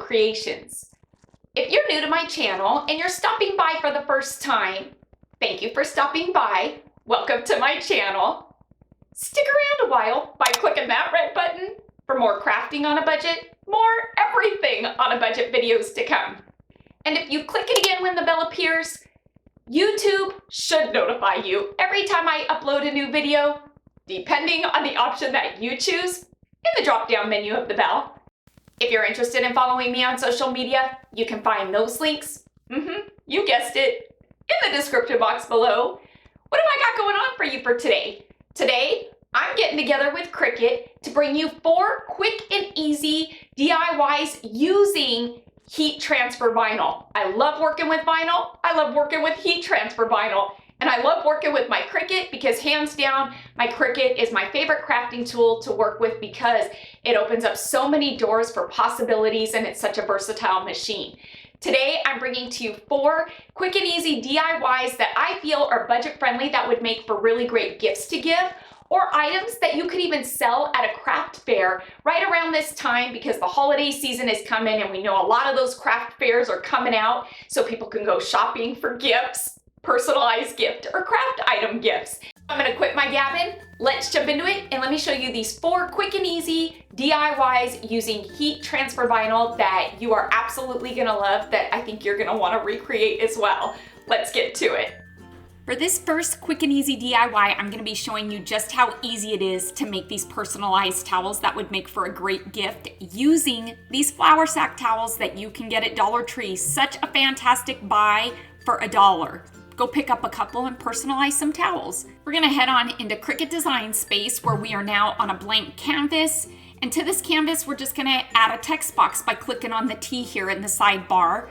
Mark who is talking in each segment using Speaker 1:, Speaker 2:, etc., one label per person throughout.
Speaker 1: creations. If you're new to my channel and you're stopping by for the first time, thank you for stopping by. Welcome to my channel. Stick around a while by clicking that red button for more crafting on a budget, more everything on a budget videos to come. And if you click it again when the bell appears, YouTube should notify you every time I upload a new video, depending on the option that you choose in the drop-down menu of the bell. If you're interested in following me on social media, you can find those links, you guessed it, in the description box below. What have I got going on for you for today? Today, I'm getting together with Cricut to bring you 4 quick and easy DIYs using heat transfer vinyl. I love working with vinyl. I love working with heat transfer vinyl. And I love working with my Cricut because hands down, my Cricut is my favorite crafting tool to work with because it opens up so many doors for possibilities and it's such a versatile machine. Today, I'm bringing to you 4 quick and easy DIYs that I feel are budget friendly that would make for really great gifts to give, or items that you could even sell at a craft fair right around this time because the holiday season is coming and we know a lot of those craft fairs are coming out so people can go shopping for gifts, personalized gift or craft item gifts. I'm gonna quit my gabbing, let's jump into it and let me show you these 4 quick and easy DIYs using heat transfer vinyl that you are absolutely gonna love, that I think you're gonna wanna recreate as well. Let's get to it. For this first quick and easy DIY, I'm going to be showing you just how easy it is to make these personalized towels that would make for a great gift using these flour sack towels that you can get at Dollar Tree. Such a fantastic buy for $1. Go pick up a couple and personalize some towels. We're going to head on into Cricut Design Space where we are now on a blank canvas. And to this canvas, we're just going to add a text box by clicking on the T here in the sidebar.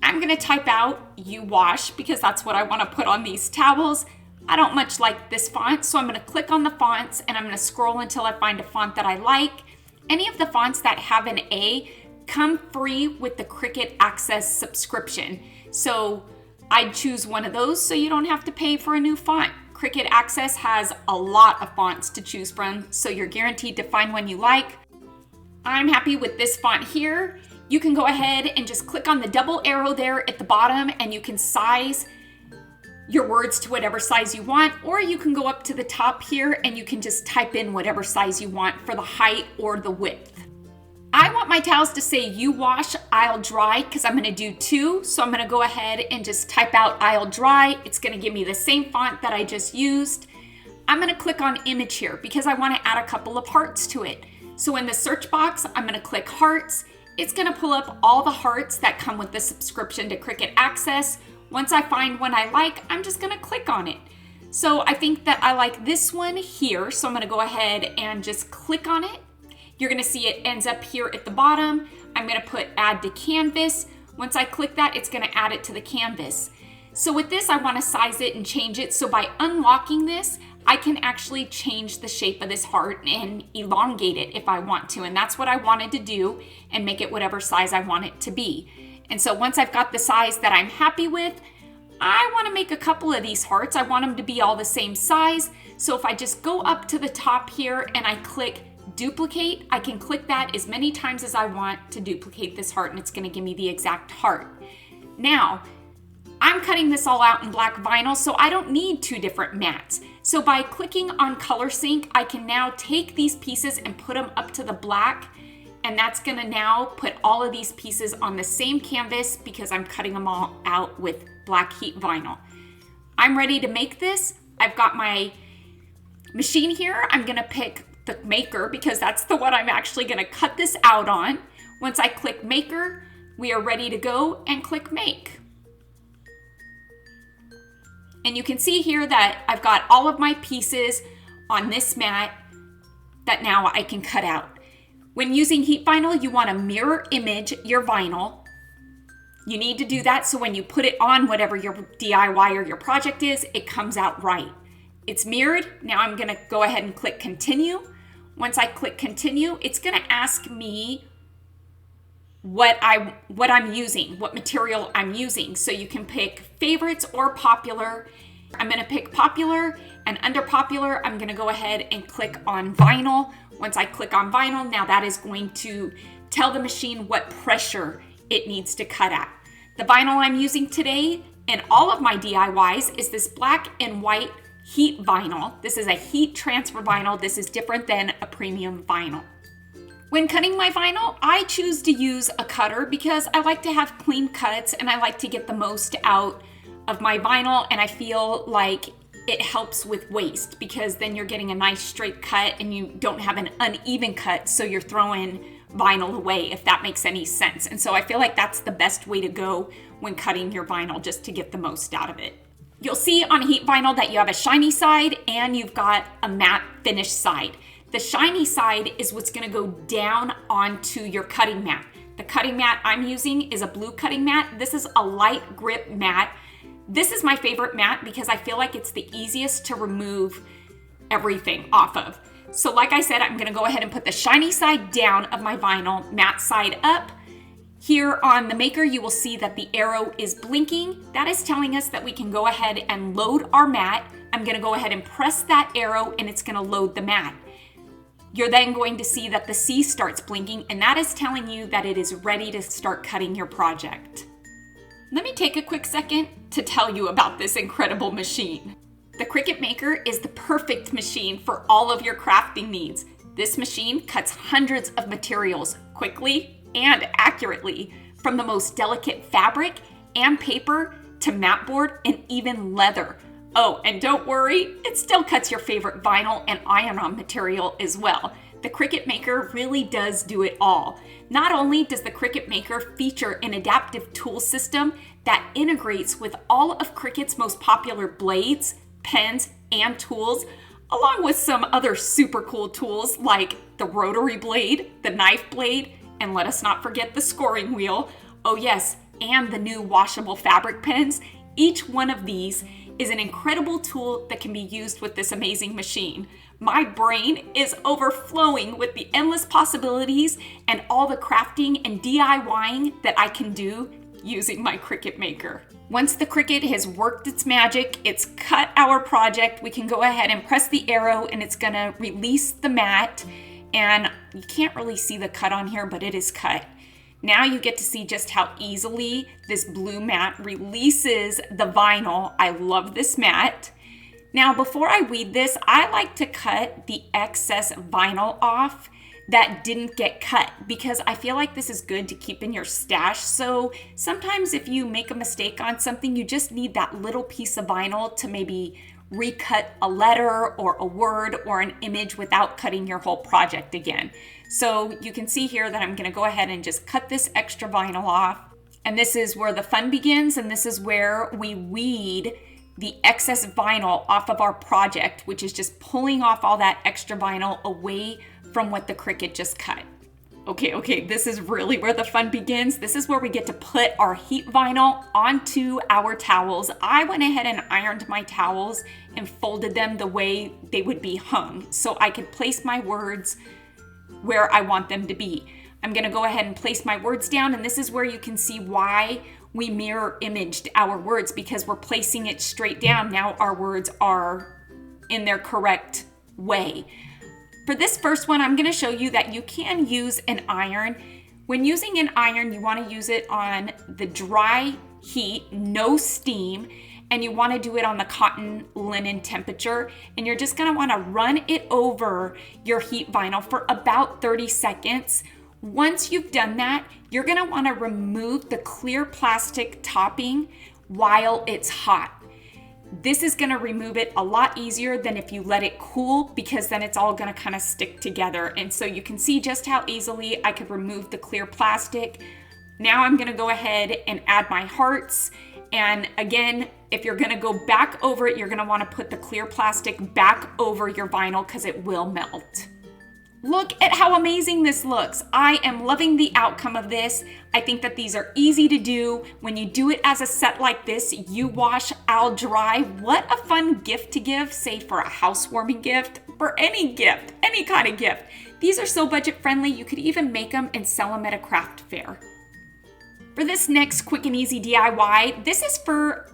Speaker 1: I'm gonna type out "you wash" because that's what I wanna put on these towels. I don't much like this font, so I'm gonna click on the fonts and I'm gonna scroll until I find a font that I like. Any of the fonts that have an A come free with the Cricut Access subscription. So I'd choose one of those so you don't have to pay for a new font. Cricut Access has a lot of fonts to choose from, so you're guaranteed to find one you like. I'm happy with this font here. You can go ahead and just click on the double arrow there at the bottom and you can size your words to whatever size you want, or you can go up to the top here and you can just type in whatever size you want for the height or the width. I want my towels to say "you wash, I'll dry" because I'm going to do 2. So I'm going to go ahead and just type out "I'll dry." It's going to give me the same font that I just used. I'm going to click on image here because I want to add a couple of hearts to it. So in the search box, I'm going to click hearts. It's gonna pull up all the hearts that come with the subscription to Cricut Access. Once I find one I like, I'm just gonna click on it. So I think that I like this one here, so I'm gonna go ahead and just click on it. You're gonna see it ends up here at the bottom. I'm gonna put add to canvas. Once I click that, it's gonna add it to the canvas. So with this, I wanna size it and change it. So by unlocking this, I can actually change the shape of this heart and elongate it if I want to. And that's what I wanted to do and make it whatever size I want it to be. And so once I've got the size that I'm happy with, I want to make a couple of these hearts. I want them to be all the same size. So if I just go up to the top here and I click duplicate, I can click that as many times as I want to duplicate this heart and it's going to give me the exact heart. Now, I'm cutting this all out in black vinyl, so I don't need 2 different mats. So by clicking on Color Sync, I can now take these pieces and put them up to the black, and that's gonna now put all of these pieces on the same canvas because I'm cutting them all out with black heat vinyl. I'm ready to make this. I've got my machine here. I'm gonna pick the maker because that's the one I'm actually gonna cut this out on. Once I click maker, we are ready to go and click make. And you can see here that I've got all of my pieces on this mat that now I can cut out. When using heat vinyl, you want to mirror image your vinyl. You need to do that so when you put it on whatever your DIY or your project is, it comes out right. It's mirrored. Now I'm going to go ahead and click continue. Once I click continue, it's going to ask me what I'm using, what material I'm using. So you can pick favorites or popular. I'm gonna pick popular, and under popular, I'm gonna go ahead and click on vinyl. Once I click on vinyl, now that is going to tell the machine what pressure it needs to cut at. The vinyl I'm using today in all of my DIYs is this black and white heat vinyl. This is a heat transfer vinyl. This is different than a premium vinyl. When cutting my vinyl, I choose to use a cutter because I like to have clean cuts and I like to get the most out of my vinyl, and I feel like it helps with waste because then you're getting a nice straight cut and you don't have an uneven cut, so you're throwing vinyl away, if that makes any sense. And so I feel like that's the best way to go when cutting your vinyl, just to get the most out of it. You'll see on heat vinyl that you have a shiny side and you've got a matte finish side. The shiny side is what's gonna go down onto your cutting mat. The cutting mat I'm using is a blue cutting mat. This is a light grip mat. This is my favorite mat because I feel like it's the easiest to remove everything off of. So like I said, I'm gonna go ahead and put the shiny side down of my vinyl, matte side up. Here on the maker, you will see that the arrow is blinking. That is telling us that we can go ahead and load our mat. I'm gonna go ahead and press that arrow and it's gonna load the mat. You're then going to see that the C starts blinking, and that is telling you that it is ready to start cutting your project. Let me take a quick second to tell you about this incredible machine. The Cricut Maker is the perfect machine for all of your crafting needs. This machine cuts hundreds of materials quickly and accurately, from the most delicate fabric and paper to mat board and even leather. Oh, and don't worry, it still cuts your favorite vinyl and iron-on material as well. The Cricut Maker really does do it all. Not only does the Cricut Maker feature an adaptive tool system that integrates with all of Cricut's most popular blades, pens, and tools, along with some other super cool tools like the rotary blade, the knife blade, and let us not forget the scoring wheel. Oh yes, and the new washable fabric pens. Each one of these is an incredible tool that can be used with this amazing machine. My brain is overflowing with the endless possibilities and all the crafting and DIYing that I can do using my Cricut Maker. Once the Cricut has worked its magic, it's cut our project, we can go ahead and press the arrow and it's gonna release the mat. And you can't really see the cut on here, but it is cut. Now you get to see just how easily this blue mat releases the vinyl. I love this mat. Now, before I weed this, I like to cut the excess vinyl off that didn't get cut because I feel like this is good to keep in your stash. So sometimes if you make a mistake on something, you just need that little piece of vinyl to maybe recut a letter or a word or an image without cutting your whole project again. So you can see here that I'm gonna go ahead and just cut this extra vinyl off. And this is where the fun begins, and this is where we weed the excess vinyl off of our project, which is just pulling off all that extra vinyl away from what the Cricut just cut. Okay, this is really where the fun begins. This is where we get to put our heat vinyl onto our towels. I went ahead and ironed my towels and folded them the way they would be hung so I could place my words where I want them to be. I'm gonna go ahead and place my words down, and this is where you can see why we mirror imaged our words, because we're placing it straight down. Now our words are in their correct way. For this first one, I'm gonna show you that you can use an iron. When using an iron, you wanna use it on the dry heat, no steam, and you wanna do it on the cotton linen temperature, and you're just gonna wanna run it over your heat vinyl for about 30 seconds. Once you've done that, you're gonna wanna remove the clear plastic topping while it's hot. This is gonna remove it a lot easier than if you let it cool, because then it's all gonna kind of stick together. And so you can see just how easily I could remove the clear plastic. Now I'm gonna go ahead and add my hearts. And again, if you're gonna go back over it, you're gonna wanna put the clear plastic back over your vinyl because it will melt. Look at how amazing this looks. I am loving the outcome of this. I think that these are easy to do. When you do it as a set like this, you wash, I'll dry. What a fun gift to give, say for a housewarming gift, for any gift, any kind of gift. These are so budget friendly, you could even make them and sell them at a craft fair. For this next quick and easy DIY, this is for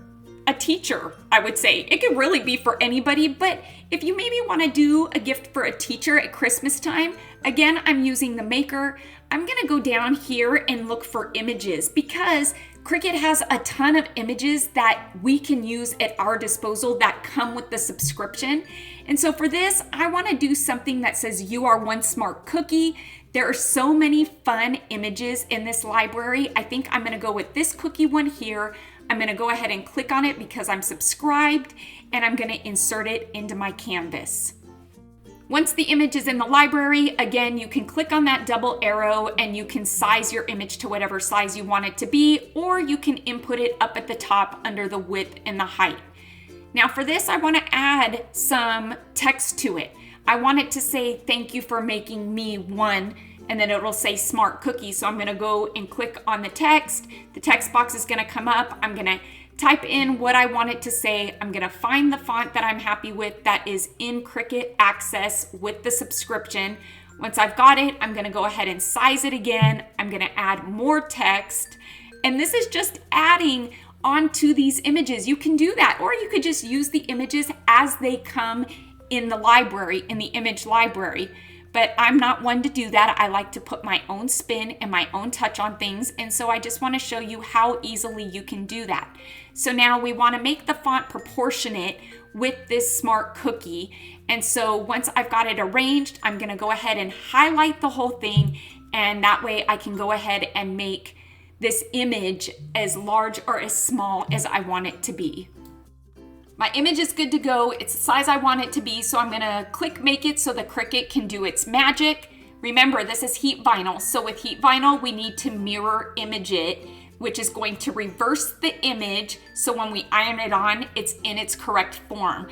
Speaker 1: a teacher, I would say. It could really be for anybody, but if you maybe want to do a gift for a teacher at Christmas time, Again, I'm using the maker. I'm gonna go down here and look for images because Cricut has a ton of images that we can use at our disposal that come with the subscription. And so for this, I wanna do something that says you are one smart cookie. There are so many fun images in this library. I think I'm gonna go with this cookie one here. I'm gonna go ahead and click on it because I'm subscribed, and I'm gonna insert it into my canvas. Once the image is in the library, again, you can click on that double arrow and you can size your image to whatever size you want it to be, or you can input it up at the top under the width and the height. Now for this, I want to add some text to it. I want it to say, thank you for making me one, and then it'll say smart cookie. So I'm going to go and click on the text. The text box is going to come up. I'm going to type in what I want it to say. I'm going to find the font that I'm happy with that is in Cricut Access with the subscription. Once I've got it, I'm going to go ahead and size it again. I'm going to add more text. And this is just adding onto these images. You can do that, or you could just use the images as they come in the library, in the image library. But I'm not one to do that. I like to put my own spin and my own touch on things. And so I just want to show you how easily you can do that. So now we want to make the font proportionate with this smart cookie. And so once I've got it arranged, I'm going to go ahead and highlight the whole thing. And that way I can go ahead and make this image as large or as small as I want it to be. My image is good to go. It's the size I want it to be, so I'm gonna click make it so the Cricut can do its magic. Remember, this is heat vinyl, so with heat vinyl, we need to mirror image it, which is going to reverse the image, so when we iron it on, it's in its correct form.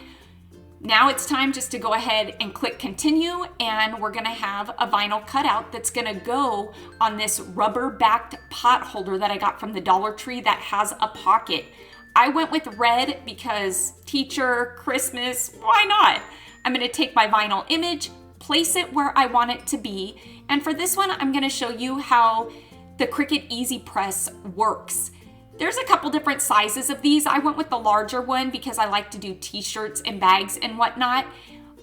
Speaker 1: Now it's time just to go ahead and click continue, and we're gonna have a vinyl cutout that's gonna go on this rubber-backed pot holder that I got from the Dollar Tree that has a pocket. I went with red because teacher, Christmas, why not? I'm gonna take my vinyl image, place it where I want it to be, and for this one, I'm gonna show you how the Cricut Easy Press works. There's a couple different sizes of these. I went with the larger one because I like to do t-shirts and bags and whatnot.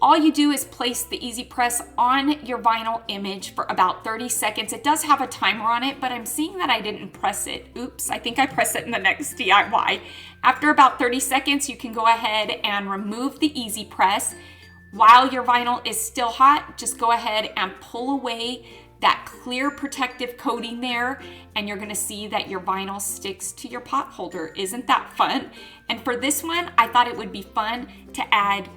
Speaker 1: All you do is place the Easy Press on your vinyl image for about 30 seconds. It does have a timer on it, but I'm seeing that I didn't press it. Oops, I think I press it in the next DIY. After about 30 seconds, you can go ahead and remove the Easy Press. While your vinyl is still hot, just go ahead and pull away that clear protective coating there, and you're gonna see that your vinyl sticks to your pot holder. Isn't that fun? And for this one, I thought it would be fun to add,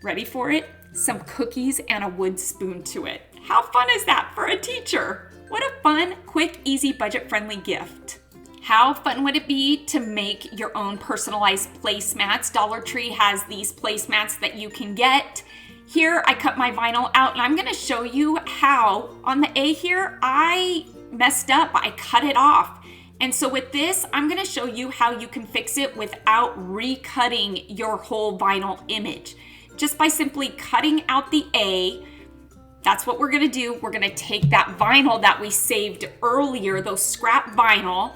Speaker 1: ready for it, some cookies and a wood spoon to it. How fun is that for a teacher? What a fun, quick, easy, budget-friendly gift. How fun would it be to make your own personalized placemats? Dollar Tree has these placemats that you can get. Here, I cut my vinyl out, and I'm gonna show you how, on the A here, I messed up, I cut it off. And so with this, I'm gonna show you how you can fix it without recutting your whole vinyl image. Just by simply cutting out the A, that's what we're gonna do. We're gonna take that vinyl that we saved earlier, those scrap vinyl,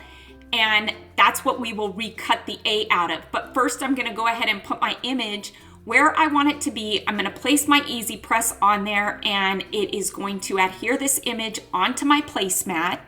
Speaker 1: and that's what we will recut the A out of. But first, I'm gonna go ahead and put my image where I want it to be. I'm gonna place my Easy Press on there, and it is going to adhere this image onto my placemat.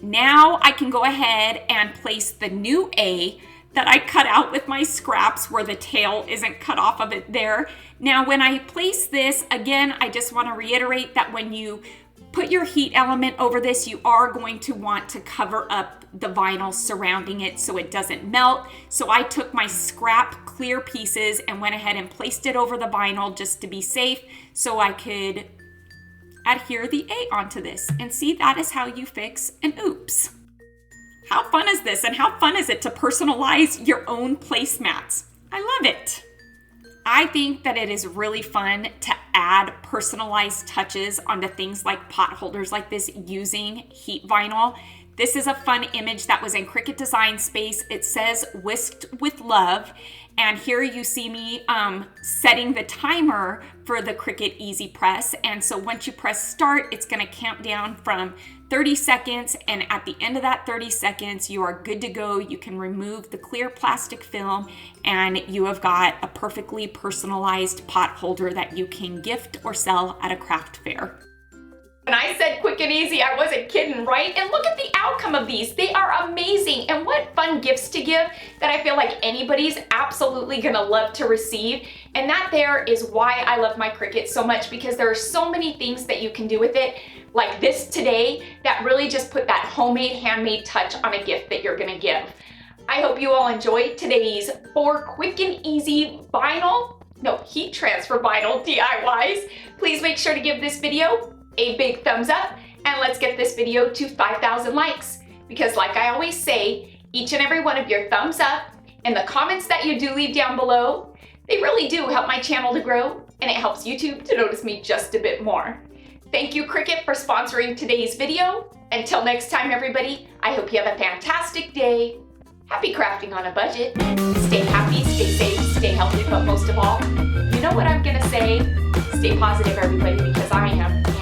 Speaker 1: Now I can go ahead and place the new A that I cut out with my scraps where the tail isn't cut off of it there. Now when I place this, again, I just want to reiterate that when you put your heat element over this, you are going to want to cover up the vinyl surrounding it so it doesn't melt. So I took my scrap clear pieces and went ahead and placed it over the vinyl just to be safe so I could adhere the A onto this. And see, that is how you fix an oops. How fun is this? And how fun is it to personalize your own placemats? I love it. I think that it is really fun to add personalized touches onto things like pot holders like this using heat vinyl. This is a fun image that was in Cricut Design Space. It says whisked with love. And here you see me setting the timer for the Cricut Easy Press. And so once you press start, it's gonna count down from 30 seconds, and at the end of that 30 seconds, you are good to go. You can remove the clear plastic film, and you have got a perfectly personalized pot holder that you can gift or sell at a craft fair. When I said quick and easy, I wasn't kidding, right? And look at the outcome of these. They are amazing. And what fun gifts to give that I feel like anybody's absolutely gonna love to receive. And that there is why I love my Cricut so much, because there are so many things that you can do with it, like this today, that really just put that homemade, handmade touch on a gift that you're gonna give. I hope you all enjoyed today's 4 quick and easy heat transfer vinyl DIYs. Please make sure to give this video a big thumbs up, and let's get this video to 5,000 likes. Because like I always say, each and every one of your thumbs up and the comments that you do leave down below, they really do help my channel to grow, and it helps YouTube to notice me just a bit more. Thank you, Cricut, for sponsoring today's video. Until next time, everybody, I hope you have a fantastic day. Happy crafting on a budget. Stay happy, stay safe, stay healthy, but most of all, you know what I'm gonna say? Stay positive, everybody, because I am.